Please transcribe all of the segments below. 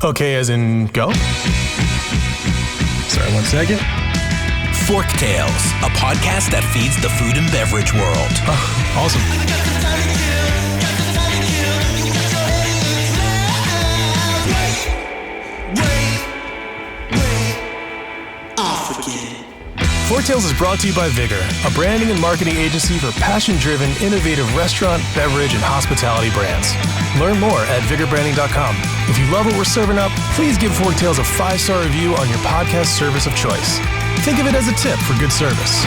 Okay, as in go? Sorry, 1 second. Forktales, a podcast that feeds the food and beverage world. Oh, awesome. Forktales is brought to you by Vigor, a branding and marketing agency for passion-driven, innovative restaurant, beverage, and hospitality brands. Learn more at vigorbranding.com. If you love what we're serving up, please give Forktales a 5-star review on your podcast service of choice. Think of it as a tip for good service.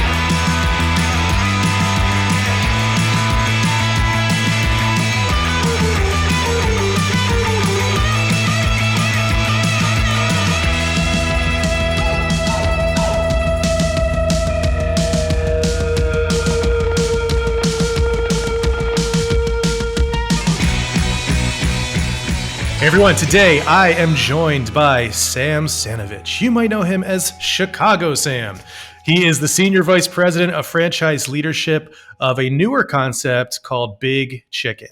Hey everyone, today I am joined by Sam Stanovich. You might know him as Chicago Sam. He is the Senior Vice President of Franchise Leadership of a newer concept called Big Chicken.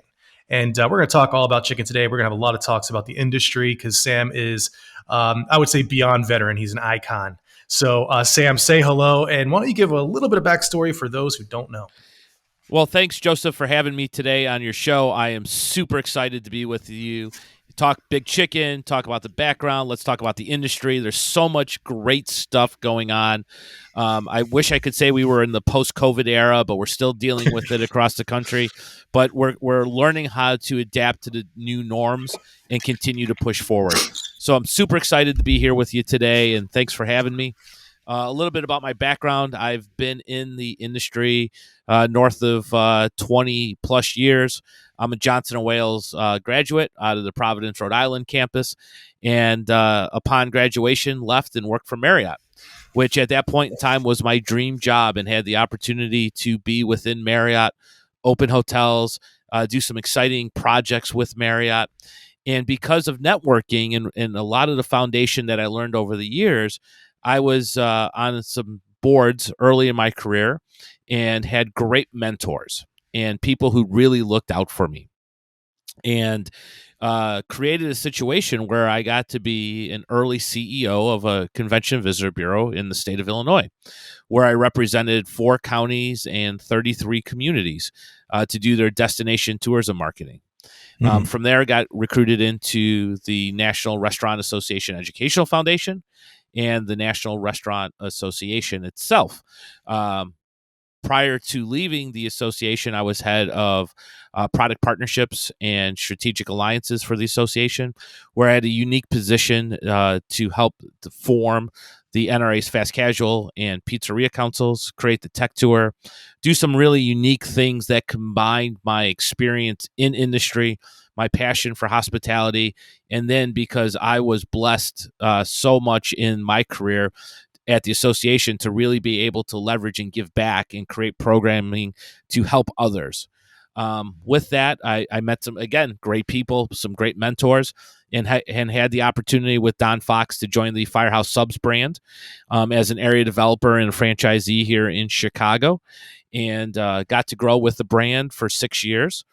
And we're going to talk all about chicken today. We're going to have a lot of talks about the industry because Sam is, I would say, beyond veteran. He's an icon. So Sam, say hello, and why don't you give a little bit of backstory for those who don't know? Well, thanks, Joseph, for having me today on your show. I am super excited to be with you. Talk Big Chicken, talk about the background. Let's talk about the industry. There's so much great stuff going on. I wish I could say we were in the post-COVID era, but we're still dealing with it across the country. But we're learning how to adapt to the new norms and continue to push forward. So I'm super excited to be here with you today, and thanks for having me. A little bit about my background. I've been in the industry north of 20-plus years. I'm a Johnson & Wales graduate out of the Providence, Rhode Island campus, and upon graduation, left and worked for Marriott, which at that point in time was my dream job, and had the opportunity to be within Marriott, open hotels, do some exciting projects with Marriott. And because of networking and a lot of the foundation that I learned over the years, I was on some boards early in my career and had great mentors and people who really looked out for me, and created a situation where I got to be an early CEO of a convention visitor bureau in the state of Illinois, where I represented 4 counties and 33 communities to do their destination tourism marketing. From there, I got recruited into the National Restaurant Association Educational Foundation and the National Restaurant Association itself. Prior to leaving the association, I was head of product partnerships and strategic alliances for the association, where I had a unique position to help to form the NRA's Fast Casual and Pizzeria Councils, create the tech tour, do some really unique things that combined my experience in industry, my passion for hospitality, and then because I was blessed so much in my career at the association to really be able to leverage and give back and create programming to help others. With that, I met some, again, great people, some great mentors, and had the opportunity with Don Fox to join the Firehouse Subs brand as an area developer and a franchisee here in Chicago, and got to grow with the brand for 6 years.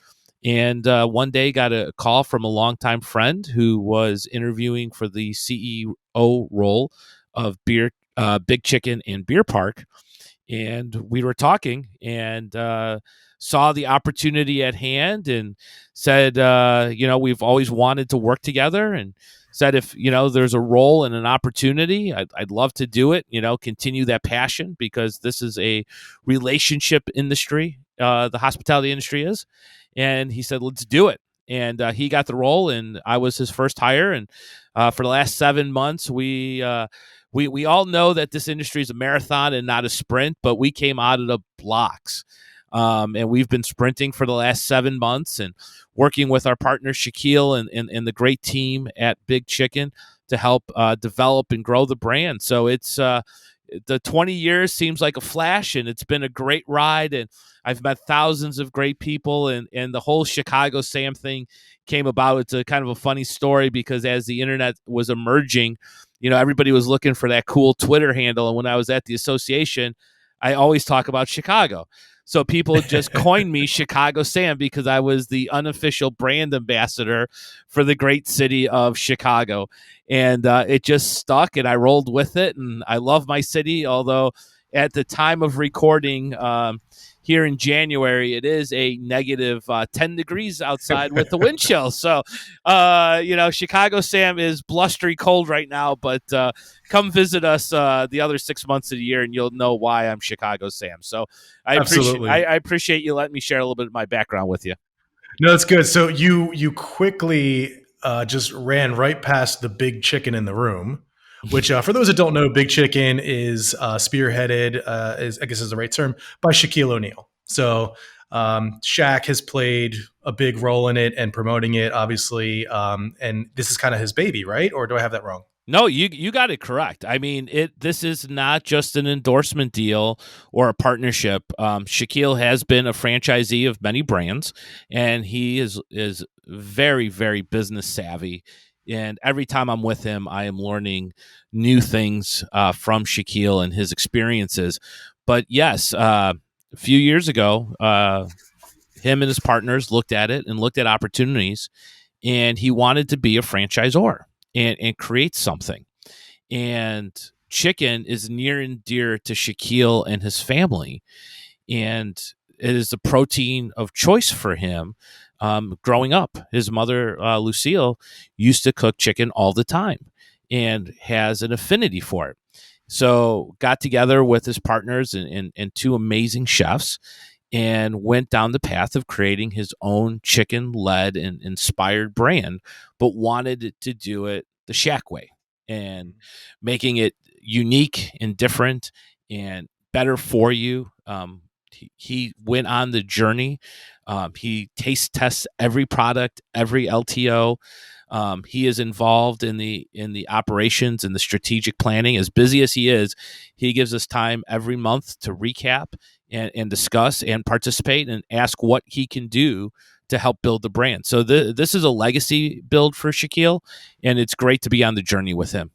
And one day got a call from a longtime friend who was interviewing for the CEO role of Big Chicken and Beer Park. And we were talking and saw the opportunity at hand and said, we've always wanted to work together, and said, if, there's a role and an opportunity, I'd love to do it, continue that passion, because this is a relationship industry. The hospitality industry is. And he said, let's do it. And he got the role, and I was his first hire. And for the last 7 months, we all know that this industry is a marathon and not a sprint, but we came out of the blocks. And we've been sprinting for the last 7 months and working with our partner Shaquille and the great team at Big Chicken to help develop and grow the brand. So it's the 20 years seems like a flash, and it's been a great ride. And I've met thousands of great people, and the whole Chicago Sam thing came about. It's a kind of a funny story, because as the internet was emerging, everybody was looking for that cool Twitter handle. And when I was at the association, I always talk about Chicago. So people just coined me Chicago Sam because I was the unofficial brand ambassador for the great city of Chicago. And it just stuck, and I rolled with it. And I love my city, although at the time of recording, here in January, it is a negative 10 degrees outside with the wind chill. So, Chicago Sam is blustery cold right now, but come visit us the other 6 months of the year, and you'll know why I'm Chicago Sam. So Absolutely. I appreciate you letting me share a little bit of my background with you. No, that's good. So you quickly just ran right past the big chicken in the room, which for those that don't know, Big Chicken is spearheaded, is I guess is the right term, by Shaquille O'Neal. So Shaq has played a big role in it and promoting it, obviously. And this is kind of his baby, right? Or do I have that wrong? No, you got it correct. I mean, this is not just an endorsement deal or a partnership. Shaquille has been a franchisee of many brands, and he is very, very business savvy. And every time I'm with him, I am learning new things from Shaquille and his experiences. But yes, a few years ago, him and his partners looked at it and looked at opportunities, and he wanted to be a franchisor and create something. And chicken is near and dear to Shaquille and his family. And it is the protein of choice for him. Growing up, his mother, Lucille, used to cook chicken all the time and has an affinity for it. So got together with his partners and two amazing chefs and went down the path of creating his own chicken-led and inspired brand, but wanted to do it the Shack way and making it unique and different and better for you. He went on the journey. He taste tests every product, every LTO. He is involved in the operations and the strategic planning. As busy as he is, he gives us time every month to recap and discuss and participate and ask what he can do to help build the brand. So this is a legacy build for Shaquille, and it's great to be on the journey with him.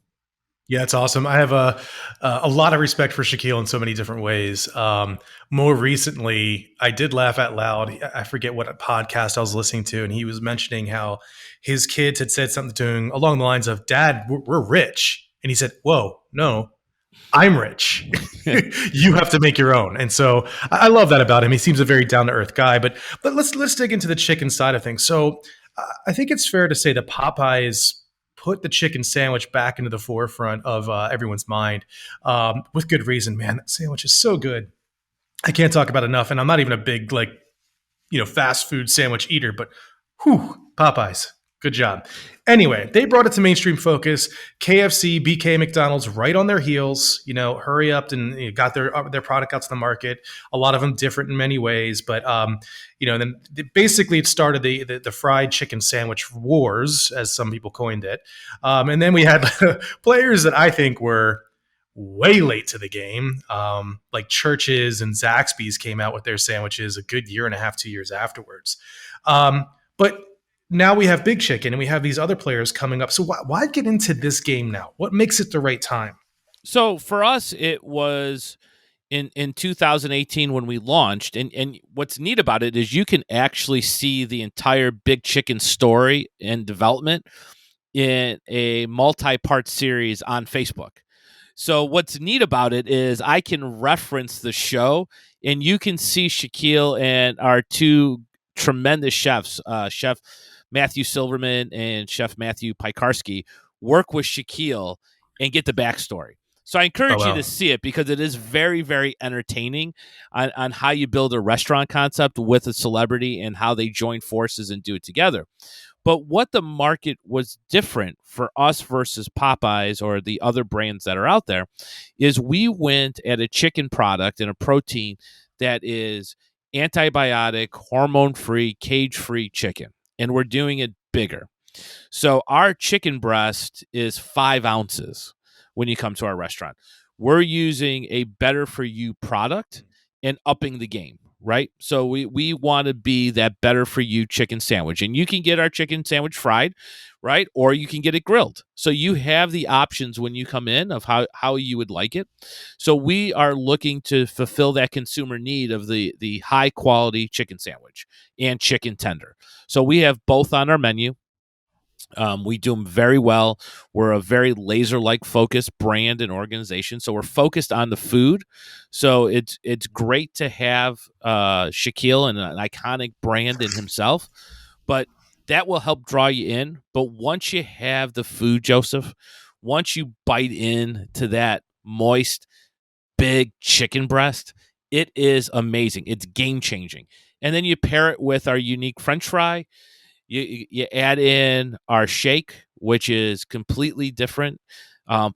Yeah, it's awesome. I have a lot of respect for Shaquille in so many different ways. More recently, I did laugh out loud. I forget what podcast I was listening to, and he was mentioning how his kids had said something to him along the lines of, "Dad, we're rich," and he said, "Whoa, no, I'm rich. You have to make your own." And so I love that about him. He seems a very down to earth guy. But let's dig into the chicken side of things. So I think it's fair to say that Popeyes put the chicken sandwich back into the forefront of everyone's mind, with good reason. Man, that sandwich is so good. I can't talk about it enough. And I'm not even a big fast food sandwich eater, but whew, Popeyes. Good job. Anyway, they brought it to mainstream focus. KFC, BK, McDonald's right on their heels. Hurry up and got their product out to the market. A lot of them different in many ways, but then basically it started the fried chicken sandwich wars, as some people coined it. And then we had players that I think were way late to the game, like Church's and Zaxby's came out with their sandwiches a good year and a half, 2 years afterwards. But now we have Big Chicken and we have these other players coming up. So why get into this game now? What makes it the right time? So for us, it was in 2018 when we launched. And what's neat about it is you can actually see the entire Big Chicken story and development in a multi-part series on Facebook. So what's neat about it is I can reference the show and you can see Shaquille and our two tremendous chefs, Chef Matthew Silverman and Chef Matthew Piekarski, work with Shaquille and get the backstory. So I encourage you to see it because it is very, very entertaining on how you build a restaurant concept with a celebrity and how they join forces and do it together. But what the market was different for us versus Popeyes or the other brands that are out there is we went at a chicken product and a protein that is antibiotic, hormone-free, cage-free chicken. And we're doing it bigger. So our chicken breast is 5 ounces when you come to our restaurant. We're using a better for you product and upping the game. right? So we want to be that better for you chicken sandwich. And you can get our chicken sandwich fried, right? Or you can get it grilled. So you have the options when you come in of how you would like it. So we are looking to fulfill that consumer need of the high quality chicken sandwich and chicken tender. So we have both on our menu. We do them very well. We're a very laser-like focused brand and organization, so we're focused on the food. So it's great to have Shaquille and an iconic brand in himself, but that will help draw you in. But once you have the food, Joseph, once you bite in to that moist, big chicken breast, it is amazing. It's game changing. And then you pair it with our unique French fry. You add in our shake, which is completely different,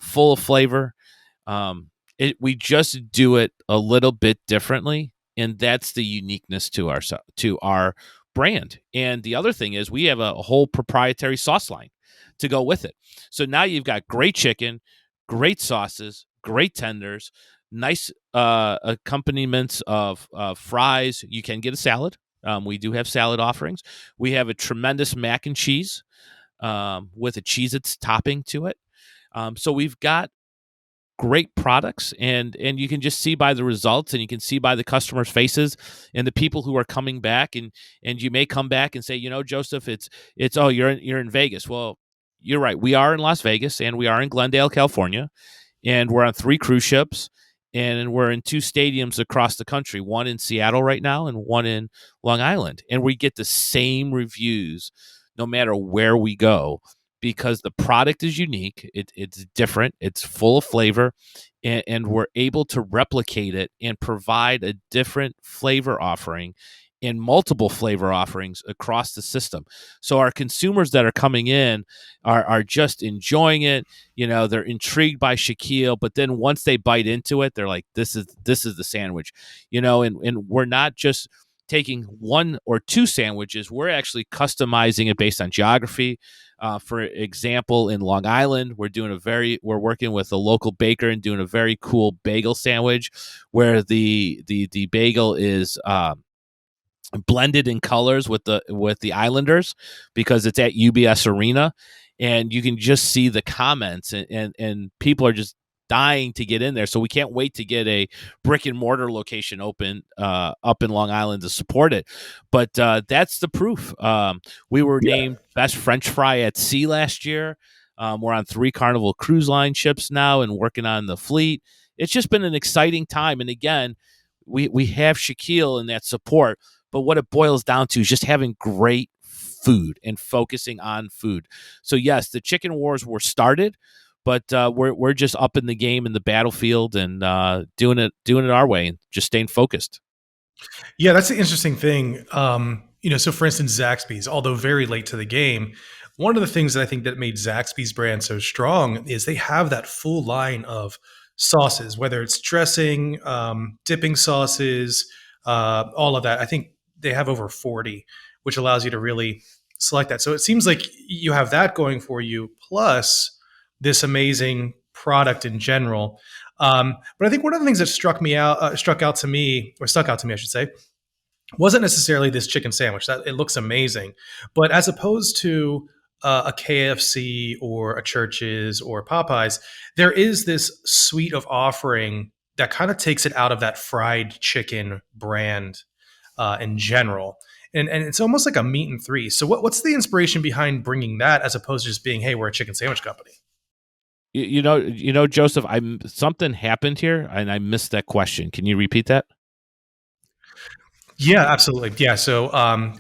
full of flavor. We just do it a little bit differently, and that's the uniqueness to our brand. And the other thing is we have a whole proprietary sauce line to go with it. So now you've got great chicken, great sauces, great tenders, nice accompaniments of fries. You can get a salad. We do have salad offerings. We have a tremendous mac and cheese with a Cheez-Its topping to it. So we've got great products, and you can just see by the results, and you can see by the customers' faces and the people who are coming back, and you may come back and say, Joseph, it's oh, you're in Vegas. Well, you're right. We are in Las Vegas, and we are in Glendale, California, and we're on 3 cruise ships, and we're in 2 stadiums across the country, one in Seattle right now and one in Long Island. And we get the same reviews no matter where we go because the product is unique. It's different. It's full of flavor, and we're able to replicate it and provide a different flavor offering and multiple flavor offerings across the system. So our consumers that are coming in are just enjoying it. They're intrigued by Shaquille, but then once they bite into it, they're like, this is the sandwich, and we're not just taking 1 or 2 sandwiches. We're actually customizing it based on geography. For example, in Long Island, we're working with a local baker and doing a very cool bagel sandwich where the bagel is blended in colors with the Islanders because it's at UBS Arena, and you can just see the comments and people are just dying to get in there. So we can't wait to get a brick and mortar location open up in Long Island to support it. But that's the proof. We were named best French fry at sea last year. We're on 3 Carnival Cruise Line ships now and working on the fleet. It's just been an exciting time. And again, we have Shaquille in that support. But what it boils down to is just having great food and focusing on food. So yes, the chicken wars were started, but we're just up in the game in the battlefield and doing it our way and just staying focused. Yeah, that's the interesting thing. So for instance, Zaxby's, although very late to the game, one of the things that I think that made Zaxby's brand so strong is they have that full line of sauces, whether it's dressing, dipping sauces, all of that. I think they have over 40, which allows you to really select that. So it seems like you have that going for you, plus this amazing product in general. But I think one of the things that stuck out to me, I should say, wasn't necessarily this chicken sandwich. That it looks amazing, but as opposed to a KFC or a Church's or Popeyes, there is this suite of offering that kind of takes it out of that fried chicken brand in general. And it's almost like a meat and 3. So what's the inspiration behind bringing that as opposed to just being, hey, we're a chicken sandwich company? Joseph, something happened here and I missed that question. Can you repeat that? Yeah, absolutely. Yeah. So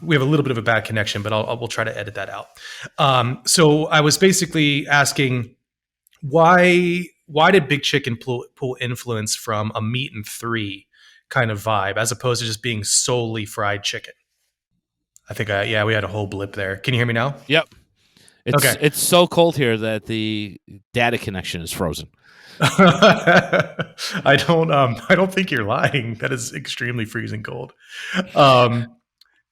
we have a little bit of a bad connection, but we'll try to edit that out. So I was basically asking why did Big Chicken pull influence from a meat and 3 kind of vibe as opposed to just being solely fried chicken? I think, we had a whole blip there. Can you hear me now? Yep. Okay. It's so cold here that the data connection is frozen. I don't think you're lying. That is extremely freezing cold.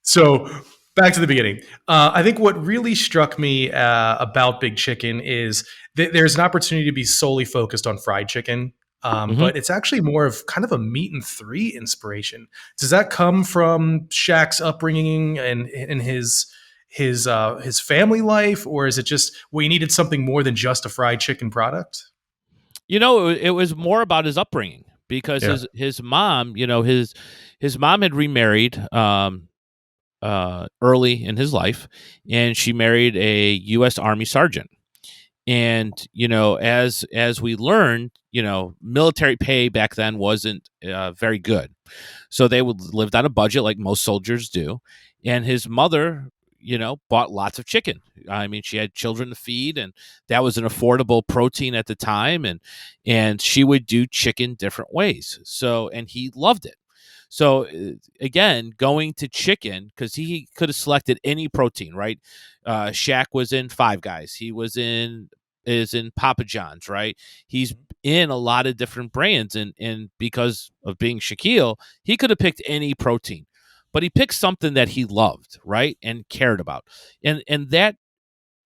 So back to the beginning. I think what really struck me about Big Chicken is there's an opportunity to be solely focused on fried chicken Mhm. but it's actually more of kind of a meat and three inspiration. Does that come from Shaq's upbringing and his family life, or is it just we needed something more than just a fried chicken product? It was more about his upbringing because Yeah. his mom, his mom had remarried early in his life, and she married a U.S. Army sergeant. And as we learned, military pay back then wasn't very good, so they would lived on a budget like most soldiers do. And his mother, bought lots of chicken. I mean, she had children to feed, and that was an affordable protein at the time. And she would do chicken different ways. So, and he loved it. So again, going to chicken because he could have selected any protein, right? Shaq was in Five Guys. He is in Papa John's, right? He's in a lot of different brands, and because of being Shaquille, he could have picked any protein, but he picked something that he loved, right, and cared about, and that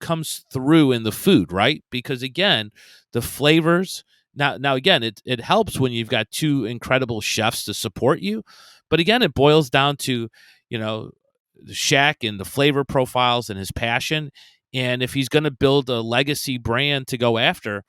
comes through in the food, right? Because again, the flavors. Now again, it helps when you've got two incredible chefs to support you, but again, it boils down to you know the Shaq and the flavor profiles and his passion. And if he's going to build a legacy brand to go after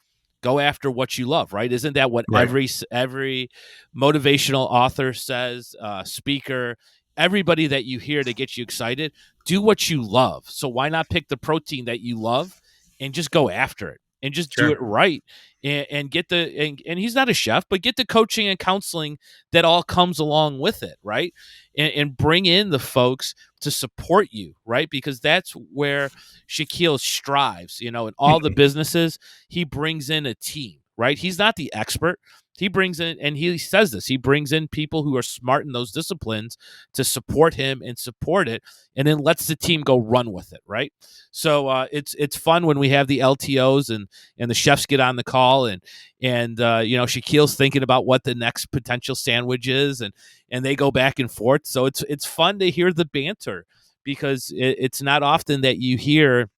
what you love, right? Isn't that what Right. every motivational author says, speaker, everybody that you hear to get you excited? Do what you love. So why not pick the protein that you love and just go after it and just do Sure. it right and get and he's not a chef, but get the coaching and counseling that all comes along with it, right? And bring in the folks to support you, right? Because that's where Shaquille strives, in all the businesses, he brings in a team, right? He's not the expert. He brings in, and he says this, he brings in people who are smart in those disciplines to support him and support it, and then lets the team go run with it, right? So it's fun when we have the LTOs and the chefs get on the call and Shaquille's thinking about what the next potential sandwich is, and they go back and forth. So it's fun to hear the banter because it's not often that you hear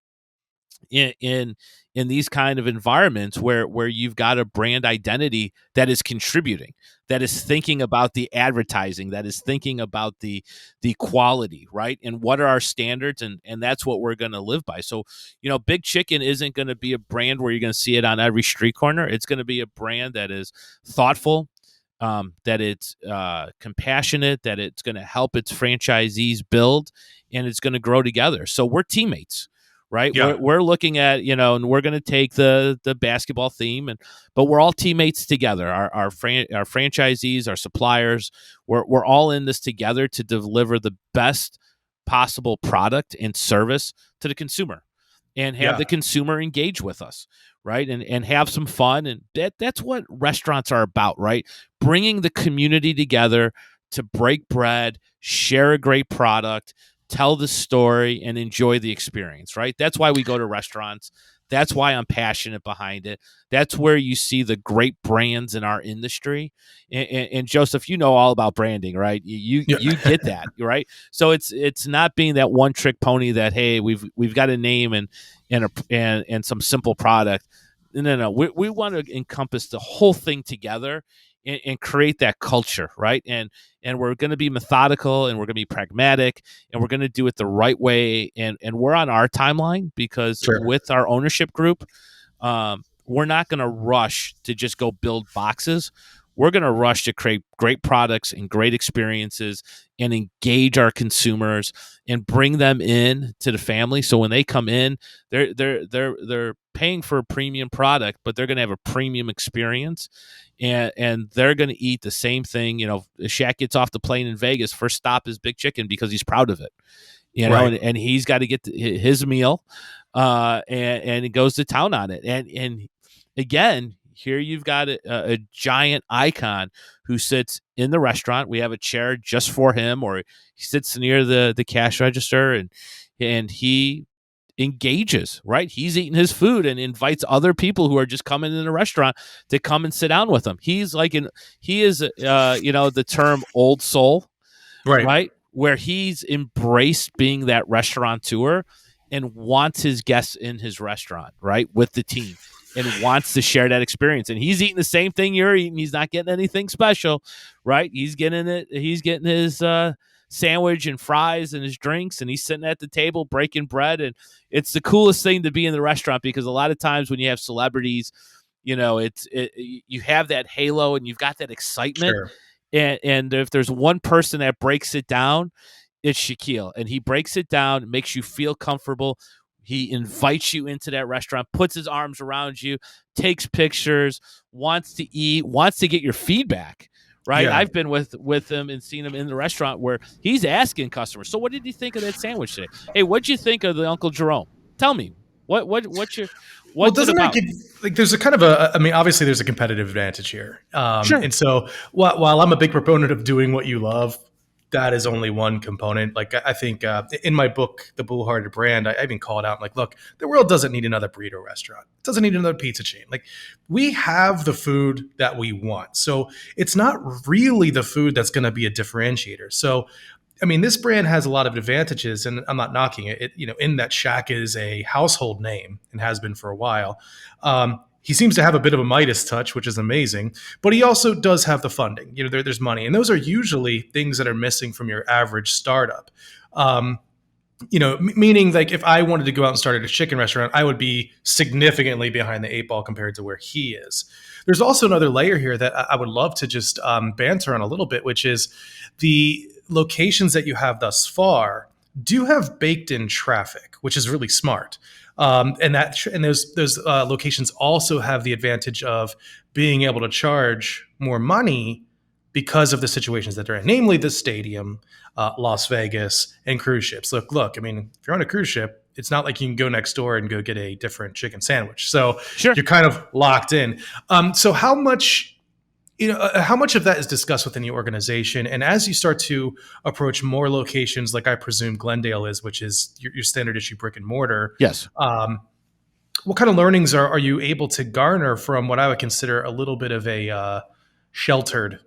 in these kind of environments where you've got a brand identity that is contributing, that is thinking about the advertising, that is thinking about the quality, right? And what are our standards, and that's what we're going to live by. So Big Chicken isn't going to be a brand where you're going to see it on every street corner. It's going to be a brand that is thoughtful, that it's compassionate, that it's going to help its franchisees build, and it's going to grow together. So we're teammates, right? Yeah. We're looking at and we're going to take the basketball theme, but we're all teammates together. Our franchisees, our suppliers, we're all in this together to deliver the best possible product and service to the consumer, and have Yeah. the consumer engage with us, right? And have some fun. And that's what restaurants are about, right? Bringing the community together to break bread, share a great product, tell the story, and enjoy the experience, right? That's why we go to restaurants. That's why I'm passionate behind it. That's where you see the great brands in our industry. And Joseph, you know all about branding, right? Yeah. You get that, right? So it's not being that one trick pony that, hey, we've got a name and some simple product. No. We want to encompass the whole thing together and create that culture, right? And we're going to be methodical, and we're going to be pragmatic, and we're going to do it the right way. And we're on our timeline because Sure. with our ownership group, we're not going to rush to just go build boxes. We're going to rush to create great products and great experiences and engage our consumers and bring them in to the family. So when they come in, they're paying for a premium product, but they're going to have a premium experience, and they're going to eat the same thing. Shaq gets off the plane in Vegas. First stop is Big Chicken because he's proud of it. Right. And he's got to get his meal, and he goes to town on it. And again, here you've got a giant icon who sits in the restaurant. We have a chair just for him, or he sits near the cash register, and he engages, right? He's eating his food and invites other people who are just coming in the restaurant to come and sit down with him. He is the term old soul, Right. right? Where he's embraced being that restaurateur and wants his guests in his restaurant, right? With the team. and wants to share that experience. And he's eating the same thing you're eating. He's not getting anything special, right? He's getting it. He's getting his sandwich and fries and his drinks, and he's sitting at the table breaking bread. And it's the coolest thing to be in the restaurant, because a lot of times when you have celebrities, you have that halo and you've got that excitement. Sure. And if there's one person that breaks it down, it's Shaquille. And he breaks it down, makes you feel comfortable. He invites you into that restaurant, puts his arms around you, takes pictures, wants to eat, wants to get your feedback. Right? Yeah. I've been with him and seen him in the restaurant where he's asking customers, "So what did you think of that sandwich today? Hey, what'd you think of the Uncle Jerome? Tell me. What's Well, it doesn't about?" that get like there's a kind of a, I mean, obviously there's a competitive advantage here. Sure. And so while I'm a big proponent of doing what you love, that is only one component. Like I think in my book, The Bullhearted Brand, I even call it out. Like, look, the world doesn't need another burrito restaurant. It doesn't need another pizza chain. Like we have the food that we want. So it's not really the food that's going to be a differentiator. So I mean, this brand has a lot of advantages, and I'm not knocking it. In that Shaq is a household name and has been for a while. He seems to have a bit of a Midas touch, which is amazing, but he also does have the funding. There's money, and those are usually things that are missing from your average startup. Meaning like if I wanted to go out and start at a chicken restaurant, I would be significantly behind the eight ball compared to where he is. There's also another layer here that I would love to just banter on a little bit, which is the locations that you have thus far do have baked in traffic, which is really smart. And those locations also have the advantage of being able to charge more money because of the situations that they're in, namely the stadium, Las Vegas, and cruise ships. Look. I mean, if you're on a cruise ship, it's not like you can go next door and go get a different chicken sandwich. So Sure. you're kind of locked in. So how much of that is discussed within your organization? And as you start to approach more locations, like I presume Glendale is, which is your standard issue brick and mortar. Yes. What kind of learnings are you able to garner from what I would consider a little bit of a sheltered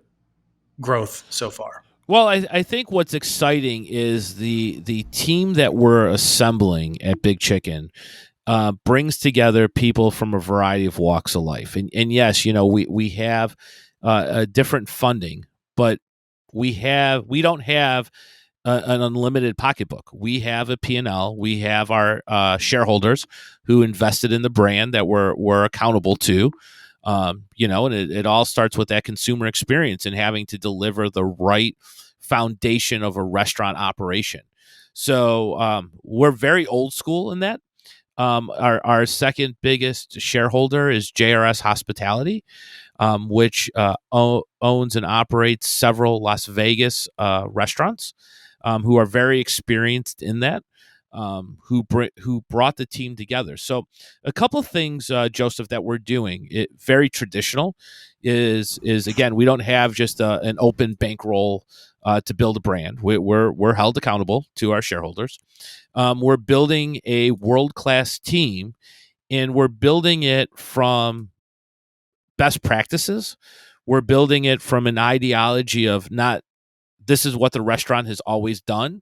growth so far? Well, I think what's exciting is the team that we're assembling at Big Chicken brings together people from a variety of walks of life. And yes, we have a different funding, but we don't have an unlimited pocketbook. We have a P&L. We have our shareholders who invested in the brand that we're accountable to. And it all starts with that consumer experience and having to deliver the right foundation of a restaurant operation. So we're very old school in that. Our second biggest shareholder is JRS Hospitality, which owns and operates several Las Vegas restaurants, who are very experienced in that. Who brought the team together. So a couple of things, Joseph, that we're doing, very traditional, is again, we don't have just an open bankroll to build a brand. We're held accountable to our shareholders. We're building a world-class team, and we're building it from best practices. We're building it from an ideology of not this is what the restaurant has always done,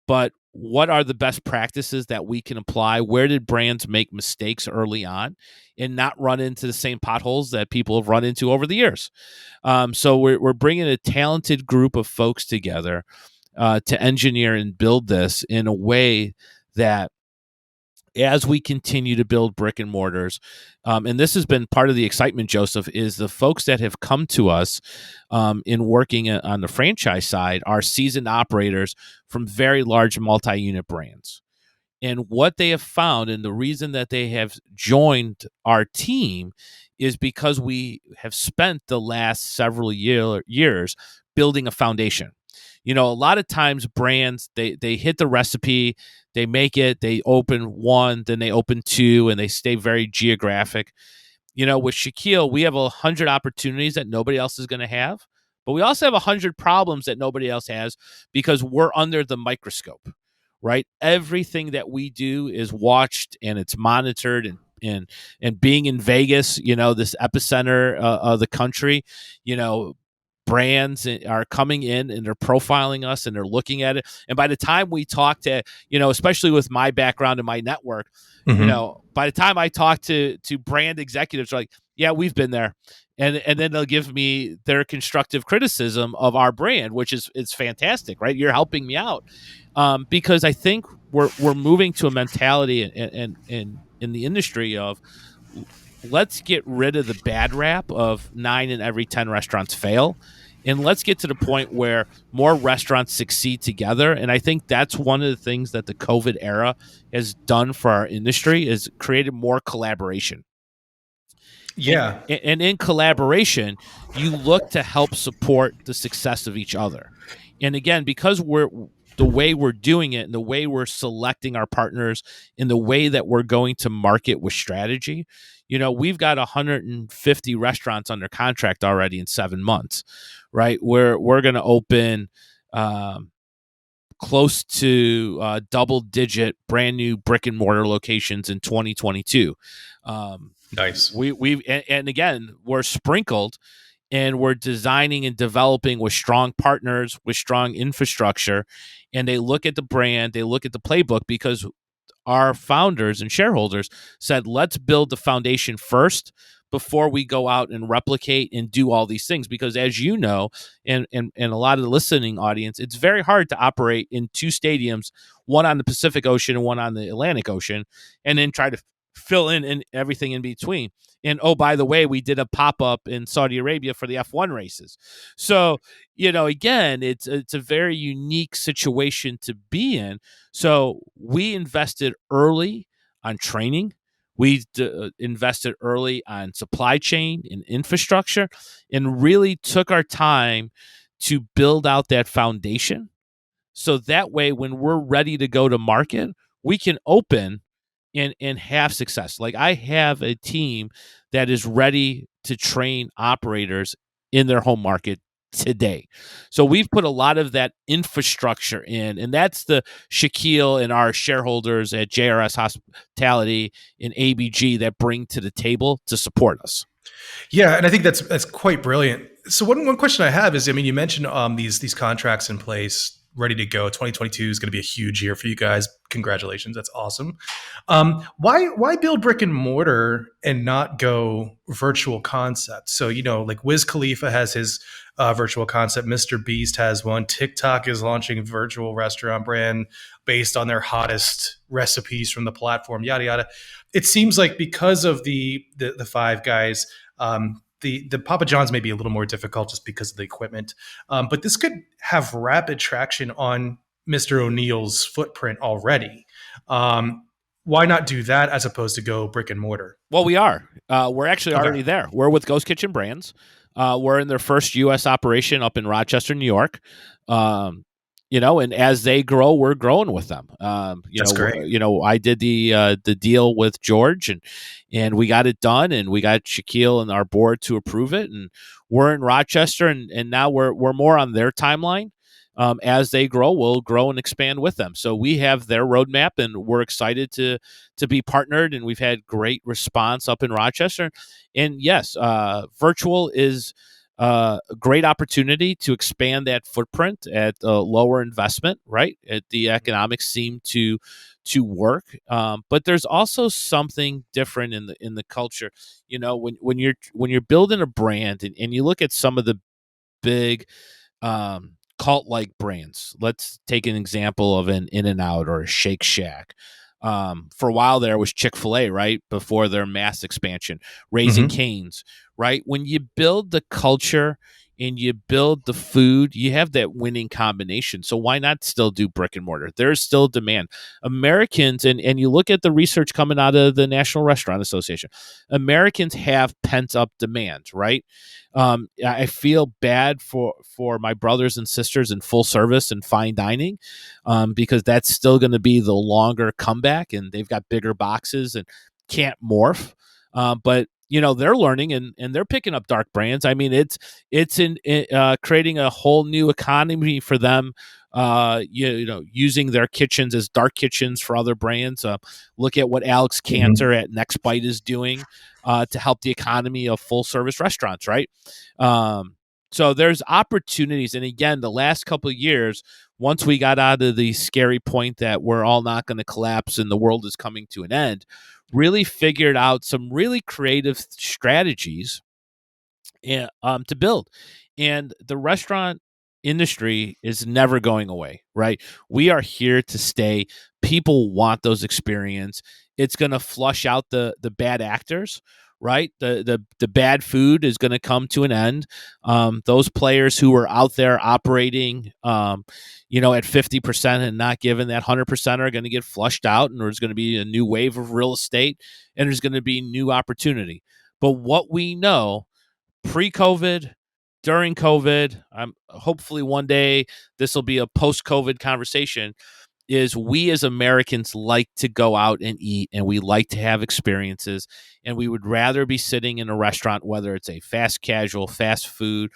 but what are the best practices that we can apply? Where did brands make mistakes early on and not run into the same potholes that people have run into over the years? So we're bringing a talented group of folks together to engineer and build this in a way that as we continue to build brick and mortars, and this has been part of the excitement, Joseph, is the folks that have come to us in working on the franchise side are seasoned operators from very large multi-unit brands. And what they have found, and the reason that they have joined our team, is because we have spent the last several years building a foundation. A lot of times brands, they hit the recipe, they make it, they open one, then they open two, and they stay very geographic. With Shaquille, we have 100 opportunities that nobody else is going to have, but we also have 100 problems that nobody else has because we're under the microscope, right? Everything that we do is watched and it's monitored, and being in Vegas, this epicenter of the country, brands are coming in and they're profiling us and they're looking at it. And by the time we talk to, especially with my background and my network, by the time I talk to brand executives, they're like, yeah, we've been there. And then they'll give me their constructive criticism of our brand, which is fantastic, right? You're helping me out. Because I think we're moving to a mentality in the industry of, let's get rid of the bad rap of 9 in every 10 restaurants fail, and let's get to the point where more restaurants succeed together. And I think that's one of the things that the COVID era has done for our industry, is created more collaboration. Yeah. And in collaboration, you look to help support the success of each other. And again, because the way we're doing it and the way we're selecting our partners and the way that we're going to market with strategy, we've got 150 restaurants under contract already in 7 months, right? We're going to open close to double-digit brand new brick and mortar locations in 2022. Nice. And again, we're sprinkled, and we're designing and developing with strong partners, with strong infrastructure, and they look at the brand, they look at the playbook, because our founders and shareholders said, let's build the foundation first before we go out and replicate and do all these things. Because as you know, and a lot of the listening audience, it's very hard to operate in 2 stadiums, one on the Pacific Ocean and one on the Atlantic Ocean, and then try to fill in everything in between. And oh, by the way, we did a pop-up in Saudi Arabia for the F1 races. So, again, it's a very unique situation to be in. So we invested early on training. We invested early on supply chain and infrastructure, and really took our time to build out that foundation. So that way, when we're ready to go to market, we can open and have success. Like, I have a team that is ready to train operators in their home market today. So we've put a lot of that infrastructure in, and that's the Shaquille and our shareholders at JRS Hospitality and ABG that bring to the table to support us. Yeah, and I think that's quite brilliant. So one question I have is, I mean, you mentioned these contracts in place, ready to go. 2022 is going to be a huge year for you guys. Congratulations, that's awesome. Why build brick and mortar and not go virtual concept? So like Wiz Khalifa has his virtual concept, Mr. Beast has one, TikTok is launching a virtual restaurant brand based on their hottest recipes from the platform, yada yada. It seems like because of the Five Guys, the Papa John's may be a little more difficult just because of the equipment, but this could have rapid traction on Mr. O'Neill's footprint already. Why not do that as opposed to go brick and mortar? Well, we are. We're actually already there. We're with Ghost Kitchen Brands. We're in their first U.S. operation up in Rochester, New York. And as they grow, we're growing with them. That's great. I did the deal with George, and we got it done, and we got Shaquille and our board to approve it, and we're in Rochester, and now we're more on their timeline. As they grow, we'll grow and expand with them. So we have their roadmap, and we're excited to be partnered, and we've had great response up in Rochester. And yes, virtual is a great opportunity to expand that footprint at a lower investment, right? The economics seem to work, but there's also something different in the culture. When you're building a brand, and you look at some of the big cult-like brands. Let's take an example of an In-N-Out or a Shake Shack. For a while there was Chick-fil-A, right? Before their mass expansion, Raising Cane's, right? When you build the culture and you build the food, you have that winning combination. So why not still do brick and mortar? There's still demand. Americans, and you look at the research coming out of the National Restaurant Association, Americans have pent up demand, right? I feel bad for my brothers and sisters in full service and fine dining, because that's still going to be the longer comeback, and they've got bigger boxes and can't morph. But they're learning, and they're picking up dark brands. I mean, it's in creating a whole new economy for them. Using their kitchens as dark kitchens for other brands. Look at what Alex Cantor at Next Bite is doing to help the economy of full service restaurants, right? So there's opportunities. And again, the last couple of years, once we got out of the scary point that we're all not going to collapse and the world is coming to an end, really figured out some really creative strategies to build. And the restaurant industry is never going away, right? We are here to stay. People want those experience. It's going to flush out the bad actors, right? The bad food is going to come to an end. Those players who are out there operating, at 50% and not giving that 100% are going to get flushed out, and there's going to be a new wave of real estate, and there's going to be new opportunity. But what we know pre-COVID, during COVID, hopefully one day this will be a post-COVID conversation, is we as Americans like to go out and eat, and we like to have experiences, and we would rather be sitting in a restaurant, whether it's a fast casual, fast food,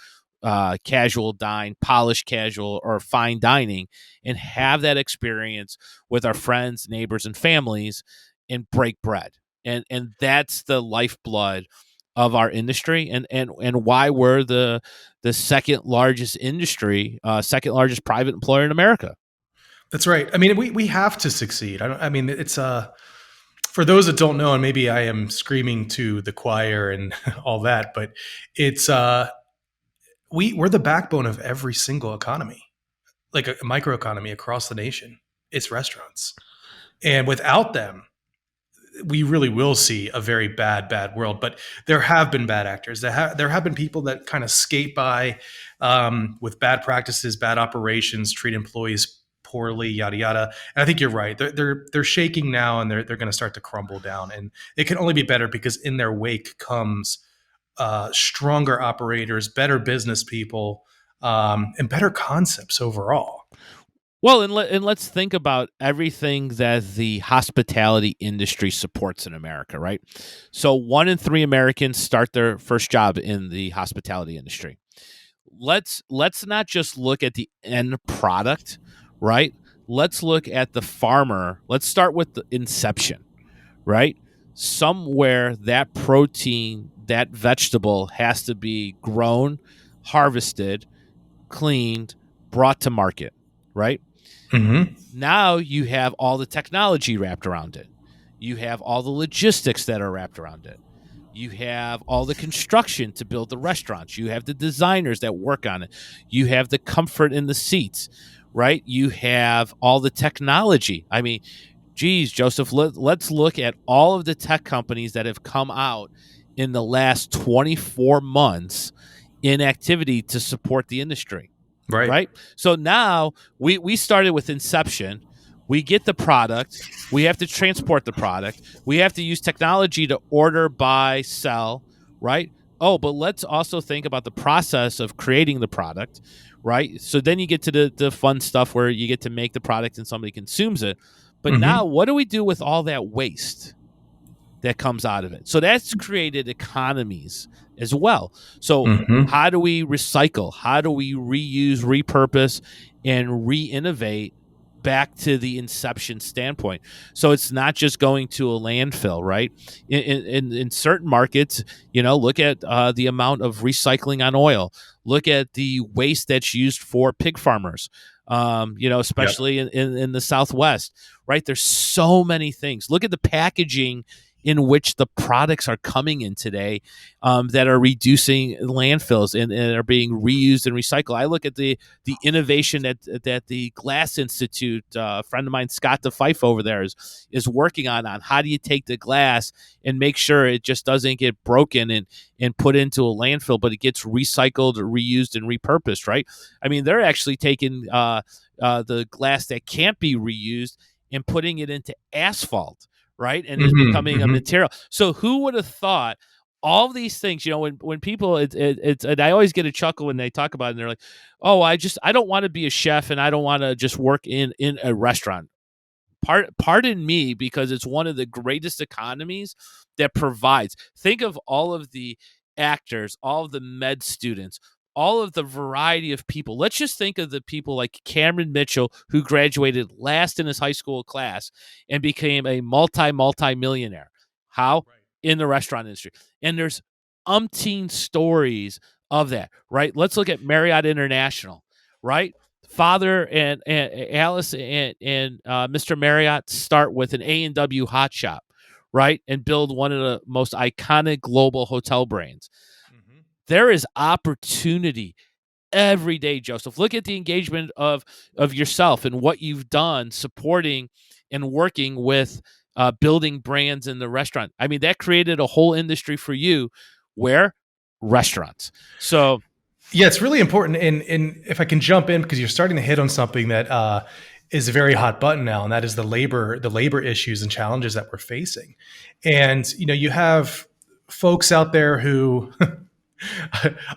casual dine, polished casual, or fine dining, and have that experience with our friends, neighbors, and families and break bread. And that's the lifeblood of our industry, and why we're the second largest industry, second largest private employer in America. That's right. I mean, we have to succeed. I mean, it's for those that don't know, and maybe I am screaming to the choir and all that, but it's we're the backbone of every single economy, like a microeconomy across the nation. It's restaurants, and without them, we really will see a very bad world. But there have been bad actors. There have been people that kind of skate by with bad practices, bad operations, treat employees poorly, yada yada. And I think you're right. They're shaking now, and they're going to start to crumble down. And it can only be better because in their wake comes stronger operators, better business people, and better concepts overall. Well, and let's think about everything that the hospitality industry supports in America, right? So 1 in 3 Americans start their first job in the hospitality industry. Let's not just look at the end product, right? Let's look at the farmer. Let's start with the inception, right? Somewhere that protein, that vegetable has to be grown, harvested, cleaned, brought to market, right? Mm-hmm. Now you have all the technology wrapped around it. You have all the logistics that are wrapped around it. You have all the construction to build the restaurants. You have the designers that work on it. You have the comfort in the seats, right? You have all the technology. I mean, geez, Joseph, let's look at all of the tech companies that have come out in the last 24 months in activity to support the industry. Right. So now we started with inception. We get the product. We have to transport the product. We have to use technology to order, buy, sell. Right. Oh, but let's also think about the process of creating the product. Right. So then you get to the fun stuff where you get to make the product and somebody consumes it. But now what do we do with all that waste that comes out of it? So that's created economies as well. So how do we recycle? How do we reuse, repurpose, and re-innovate back to the inception standpoint? So it's not just going to a landfill, right? In certain markets, look at the amount of recycling on oil. Look at the waste that's used for pig farmers, especially in the Southwest, right? There's so many things. Look at the packaging in which the products are coming in today that are reducing landfills and are being reused and recycled. I look at the innovation that the Glass Institute, a friend of mine, Scott DeFife over there, is working on how do you take the glass and make sure it just doesn't get broken and put into a landfill, but it gets recycled, reused, and repurposed, right? I mean, they're actually taking the glass that can't be reused and putting it into asphalt, right? And it's becoming a material. So who would have thought all these things, when people, it's and I always get a chuckle when they talk about it, and they're like, oh, I don't want to be a chef, and I don't want to just work in a restaurant. Pardon me, because it's one of the greatest economies that provides. Think of all of the actors, all of the med students, all of the variety of people. Let's just think of the people like Cameron Mitchell, who graduated last in his high school class and became a multi-millionaire. How? Right. In the restaurant industry. And there's umpteen stories of that, right? Let's look at Marriott International, right? Father and Alice and Mr. Marriott start with an A&W hot shop, right? And build one of the most iconic global hotel brands. There is opportunity every day, Joseph. Look at the engagement of yourself and what you've done supporting and working with building brands in the restaurant. I mean, that created a whole industry for you where restaurants. So Yeah, it's really important. And if I can jump in, because you're starting to hit on something that is a very hot button now, and that is the labor issues and challenges that we're facing. And you have folks out there who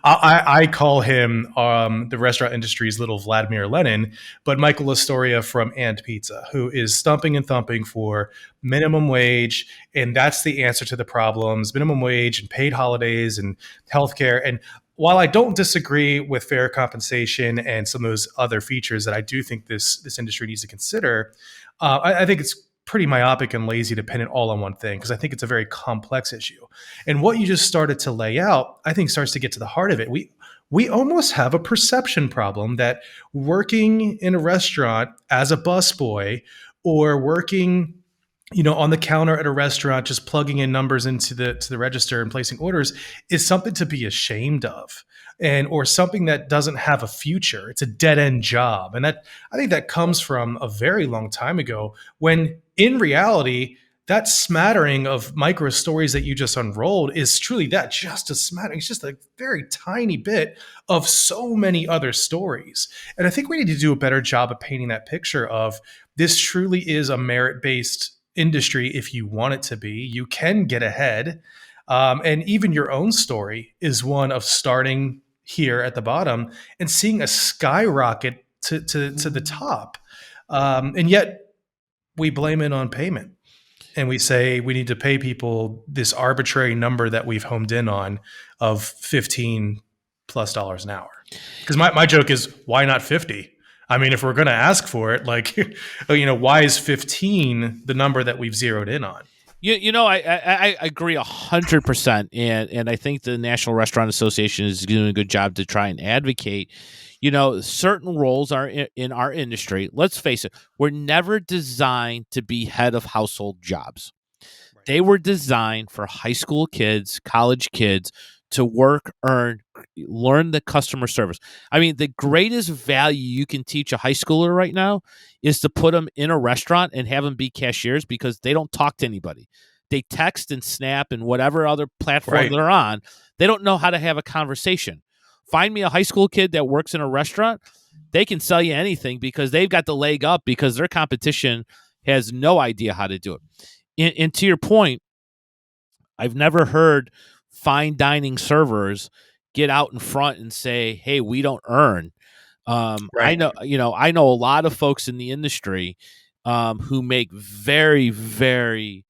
I call him the restaurant industry's little Vladimir Lenin, but Michael Astoria from And Pizza, who is stumping and thumping for minimum wage, and that's the answer to the problems: minimum wage and paid holidays and healthcare. And while I don't disagree with fair compensation and some of those other features that I do think this industry needs to consider, I think it's pretty myopic and lazy to pin it all on one thing, because I think it's a very complex issue. And what you just started to lay out, I think, starts to get to the heart of it. We almost have a perception problem that working in a restaurant as a busboy, or working on the counter at a restaurant, just plugging in numbers into the register and placing orders, is something to be ashamed of, and or something that doesn't have a future. It's a dead end job, and that, I think, that comes from a very long time ago, when in reality that smattering of micro stories that you just unrolled is truly that, just a smattering. It's just a very tiny bit of so many other stories. And I think we need to do a better job of painting that picture of, this truly is a merit based industry. If you want it to be, you can get ahead. And even your own story is one of starting here at the bottom and seeing a skyrocket to the top. And yet we blame it on payment. And we say we need to pay people this arbitrary number that we've homed in on of $15+ an hour. Because my joke is, why not 50? I mean, if we're going to ask for it, like, why is 15 the number that we've zeroed in on? I agree 100%, and I think the National Restaurant Association is doing a good job to try and advocate. Certain roles are in our industry. Let's face it, we're never designed to be head of household jobs. Right. They were designed for high school kids, college kids to work, earn, learn the customer service. I mean, the greatest value you can teach a high schooler right now is to put them in a restaurant and have them be cashiers, because they don't talk to anybody. They text and snap and whatever other platform Right. they're on. They don't know how to have a conversation. Find me a high school kid that works in a restaurant. They can sell you anything because they've got the leg up, because their competition has no idea how to do it. And to your point, I've never heard fine dining servers get out in front and say, "Hey, we don't earn." Right. I know a lot of folks in the industry who make very, very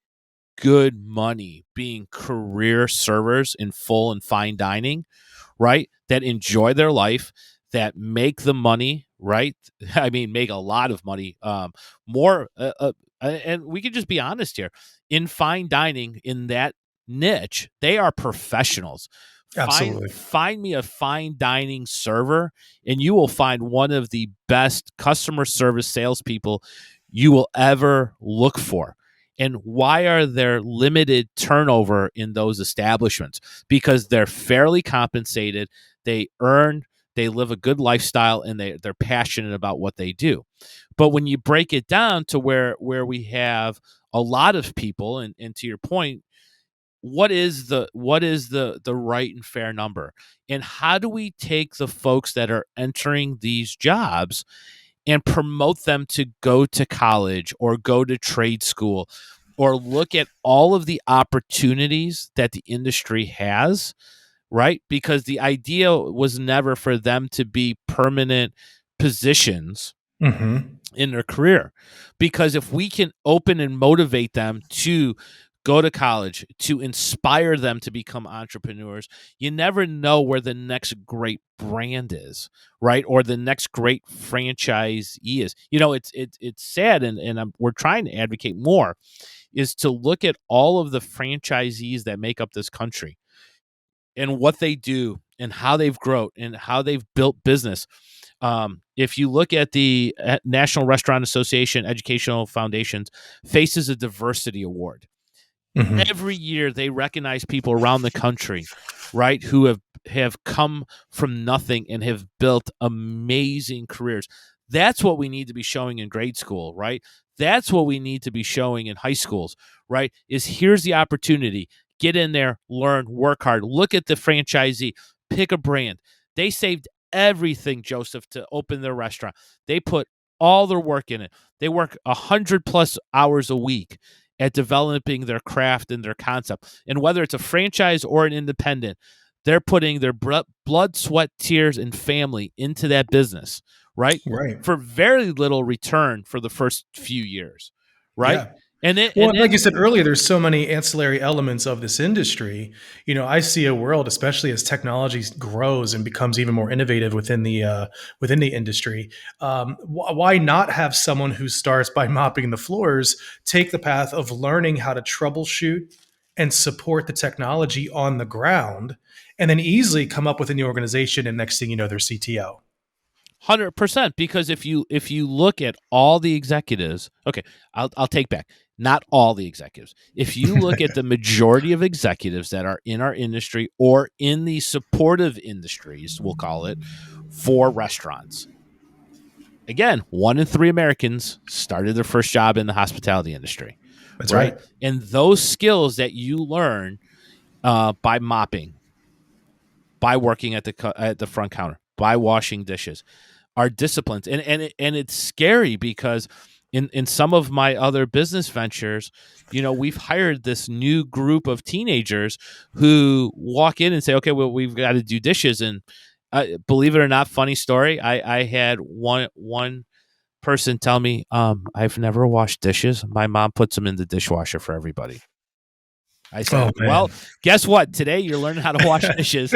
good money being career servers in full and fine dining, right? That enjoy their life, that make the money, right? I mean, make a lot of money, more. And we can just be honest here. In fine dining, in that niche, they are professionals. Absolutely. Find me a fine dining server, and you will find one of the best customer service salespeople you will ever look for. And why are there limited turnover in those establishments? Because they're fairly compensated, they earn, they live a good lifestyle, and they're passionate about what they do. But when you break it down to where we have a lot of people, and to your point, what is the right and fair number, and how do we take the folks that are entering these jobs and promote them to go to college or go to trade school, or look at all of the opportunities that the industry has, right? Because the idea was never for them to be permanent positions in their career. Because if we can open and motivate them to go to college, to inspire them to become entrepreneurs, you never know where the next great brand is, right? Or the next great franchisee is. It's sad, and we're trying to advocate more, is to look at all of the franchisees that make up this country and what they do and how they've grown and how they've built business. If you look at the National Restaurant Association Educational Foundation's Faces of Diversity Award, every year they recognize people around the country, right, who have come from nothing and have built amazing careers. That's what we need to be showing in grade school, right? That's what we need to be showing in high schools, right? Is here's the opportunity. Get in there, learn, work hard. Look at the franchisee, pick a brand. They saved everything, Joseph, to open their restaurant. They put all their work in it. They work 100+ hours a week at developing their craft and their concept. And whether it's a franchise or an independent, they're putting their blood, sweat, tears, and family into that business, right? Right. For very little return for the first few years, right? Yeah. And then, Well, like you said earlier, there's so many ancillary elements of this industry. I see a world, especially as technology grows and becomes even more innovative within the industry. Why not have someone who starts by mopping the floors take the path of learning how to troubleshoot and support the technology on the ground, and then easily come up within the organization, and next thing you know, their CTO. 100%, because if you look at all the executives, okay, I'll take back, not all the executives. If you look at the majority of executives that are in our industry or in the supportive industries, we'll call it, for restaurants, again, 1 in 3 Americans started their first job in the hospitality industry. That's right. And those skills that you learn by mopping, by working at the front counter, by washing dishes, are disciplines. And it's scary because in some of my other business ventures, we've hired this new group of teenagers who walk in and say, okay, well, we've got to do dishes. And believe it or not, funny story, I had one person tell me, I've never washed dishes. My mom puts them in the dishwasher for everybody. I said, well, guess what? Today you're learning how to wash dishes,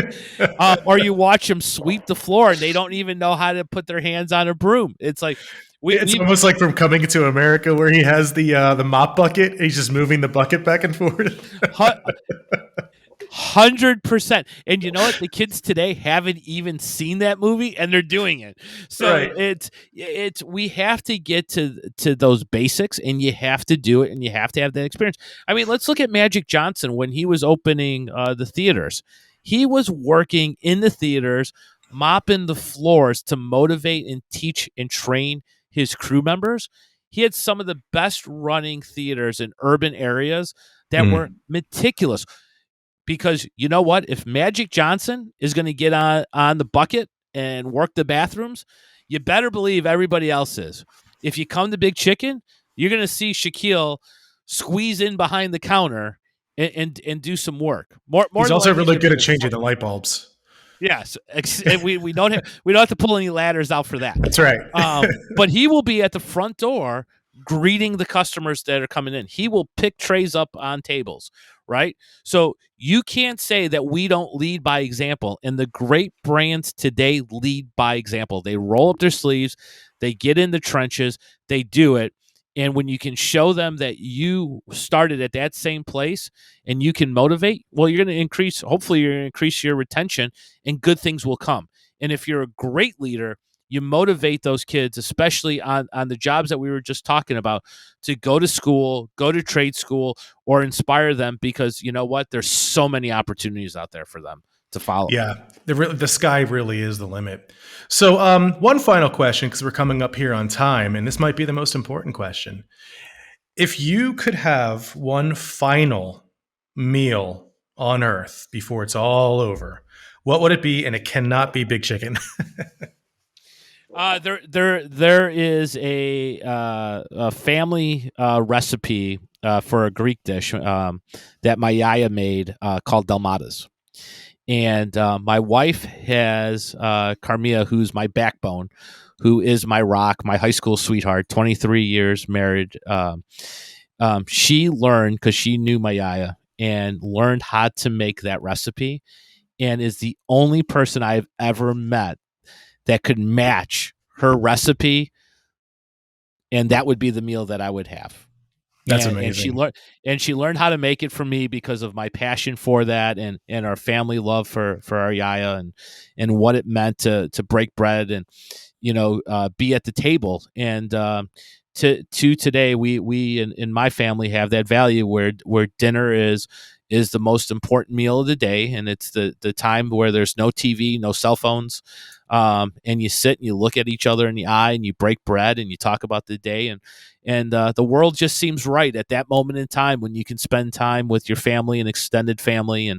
or you watch them sweep the floor and they don't even know how to put their hands on a broom. It's like it's almost like from Coming to America, where he has the mop bucket. He's just moving the bucket back and forth. 100%. And you know what? The kids today haven't even seen that movie, and they're doing it. So right. it's we have to get to those basics, and you have to do it, and you have to have that experience. I mean, let's look at Magic Johnson when he was opening the theaters. He was working in the theaters, mopping the floors to motivate and teach and train his crew members. He had some of the best running theaters in urban areas that were meticulous. Because you know what? If Magic Johnson is going to get on the bucket and work the bathrooms, you better believe everybody else is. If you come to Big Chicken, you're going to see Shaquille squeeze in behind the counter and do some work. He's also really good at changing the light bulbs. Yes, we don't have to pull any ladders out for that. That's right. But he will be at the front door greeting the customers that are coming in. He will pick trays up on tables, right? So you can't say that we don't lead by example. And the great brands today lead by example. They roll up their sleeves, they get in the trenches, they do it. And when you can show them that you started at that same place and you can motivate, well, you're going to hopefully you're going to increase your retention and good things will come. And if you're a great leader, you motivate those kids, especially on the jobs that we were just talking about, to go to school, go to trade school, or inspire them, because you know what? There's so many opportunities out there for them to follow. Yeah, the sky really is the limit. So one final question, because we're coming up here on time, and this might be the most important question. If you could have one final meal on Earth before it's all over, what would it be? And it cannot be Big Chicken. There is a family recipe for a Greek dish that my yaya made called dalmatas. And my wife has Carmia, who's my backbone, who is my rock, my high school sweetheart, 23 years married. She learned, because she knew my yaya, and learned how to make that recipe, and is the only person I've ever met that could match her recipe, and that would be the meal that I would have. That's And amazing. she learned how to make it for me because of my passion for that, and our family love for our yaya, and what it meant to break bread and be at the table. And to today, we in my family have that value where dinner is the most important meal of the day, and it's the time where there's no TV, no cell phones, and you sit and you look at each other in the eye and you break bread and you talk about the day, and the world just seems right at that moment in time when you can spend time with your family and extended family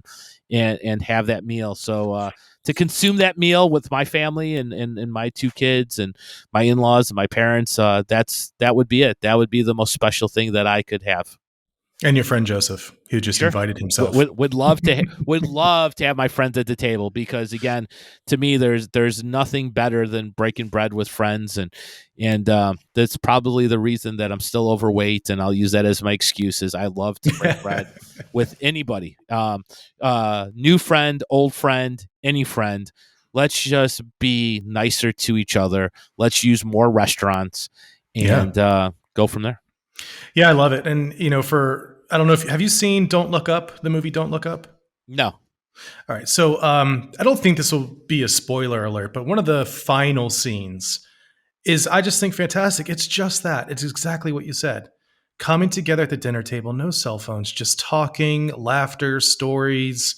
and have that meal. So to consume that meal with my family and my two kids and my in-laws and my parents, that would be it. That would be the most special thing that I could have. And your friend Joseph, who just Sure. invited himself. Would love to have my friends at the table, because again, to me, there's nothing better than breaking bread with friends, and that's probably the reason that I'm still overweight, and I'll use that as my excuse. Is I love to break bread with anybody, new friend, old friend, any friend. Let's just be nicer to each other. Let's use more restaurants, and go from there. Yeah, I love it. And I don't know if have you seen Don't Look Up, the movie Don't Look Up? No. All right. So I don't think this will be a spoiler alert, but one of the final scenes is, I just think, fantastic. It's just that. It's exactly what you said. Coming together at the dinner table, no cell phones, just talking, laughter, stories,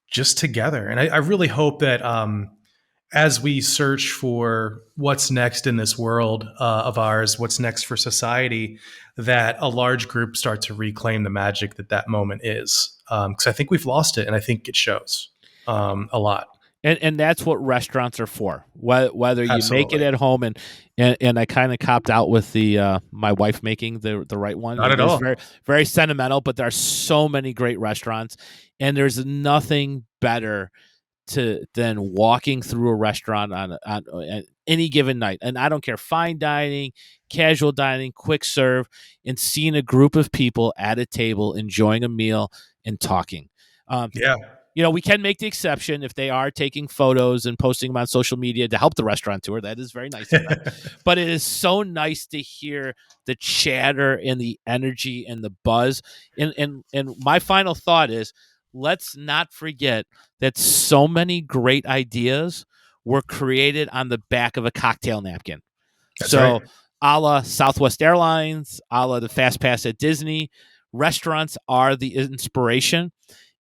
just together. And I really hope that as we search for what's next in this world of ours, what's next for society, that a large group start to reclaim the magic that moment is. Because I think we've lost it, and I think it shows a lot. And that's what restaurants are for. Whether you make it Absolutely. at home, and I kind of copped out with the my wife making the right one. Not It at is all. very, very sentimental, but there are so many great restaurants, and there's nothing better than walking through a restaurant on any given night. And I don't care, fine dining, casual dining, quick serve, and seeing a group of people at a table enjoying a meal and talking. Yeah. We can make the exception if they are taking photos and posting them on social media to help the restaurateur. That is very nice of them. But it is so nice to hear the chatter and the energy and the buzz. And my final thought is, let's not forget that so many great ideas were created on the back of a cocktail napkin. That's So, right. a la Southwest Airlines, a la the Fast Pass at Disney, restaurants are the inspiration.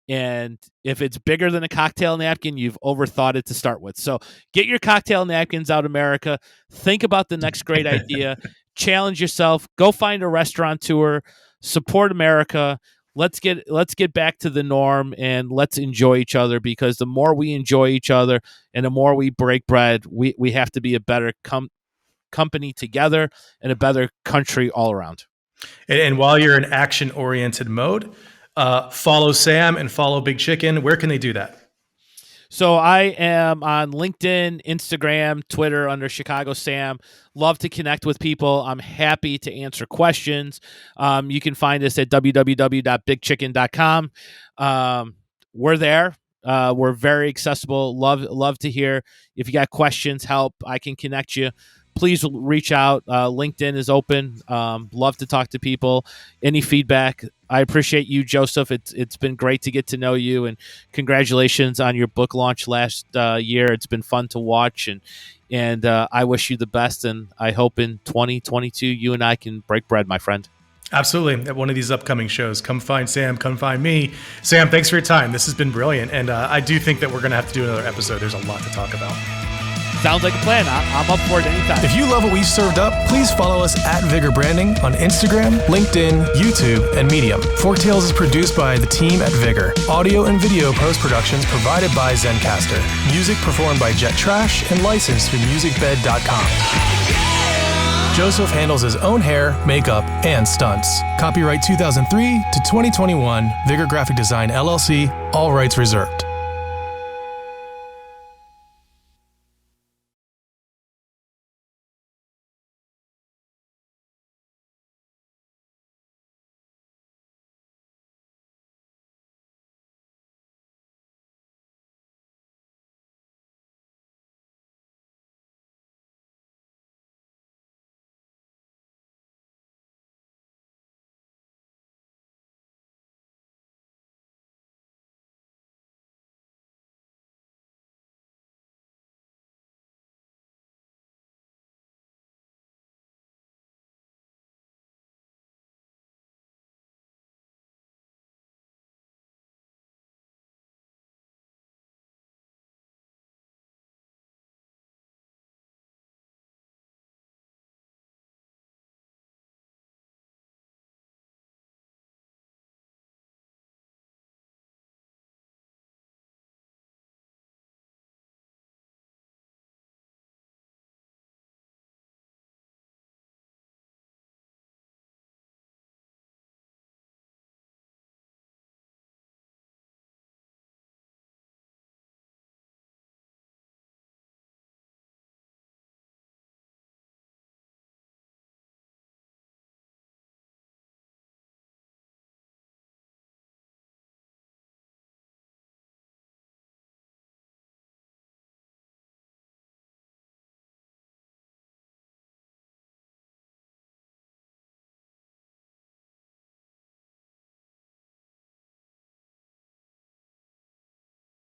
And if it's bigger than a cocktail napkin, you've overthought it to start with. So get your cocktail napkins out, America. Think about the next great idea. Challenge yourself. Go find a restaurateur. Support America. Let's get back to the norm, and let's enjoy each other, because the more we enjoy each other and the more we break bread, we have to be a better company together and a better country all around. And while you're in action-oriented mode, follow Sam and follow Big Chicken. Where can they do that? So I am on LinkedIn, Instagram, Twitter under Chicago Sam. Love to connect with people. I'm happy to answer questions. You can find us at www.bigchicken.com. We're there. We're very accessible. Love to hear if you got questions, help. I can connect you. Please reach out. LinkedIn is open. Love to talk to people. Any feedback. I appreciate you, Joseph. It's been great to get to know you, and congratulations on your book launch last year. It's been fun to watch, and I wish you the best. And I hope in 2022 you and I can break bread, my friend. Absolutely. At one of these upcoming shows, come find Sam, come find me. Sam, thanks for your time. This has been brilliant. And I do think that we're going to have to do another episode. There's a lot to talk about. Sounds like a plan. I'm up for it anytime. If you love what we've served up, please follow us at Vigor Branding on Instagram, LinkedIn, YouTube, and Medium. Forktales is produced by the team at Vigor. Audio and video post-productions provided by Zencaster. Music performed by Jet Trash and licensed through musicbed.com. Joseph handles his own hair, makeup, and stunts. Copyright 2003 to 2021, Vigor Graphic Design LLC, all rights reserved.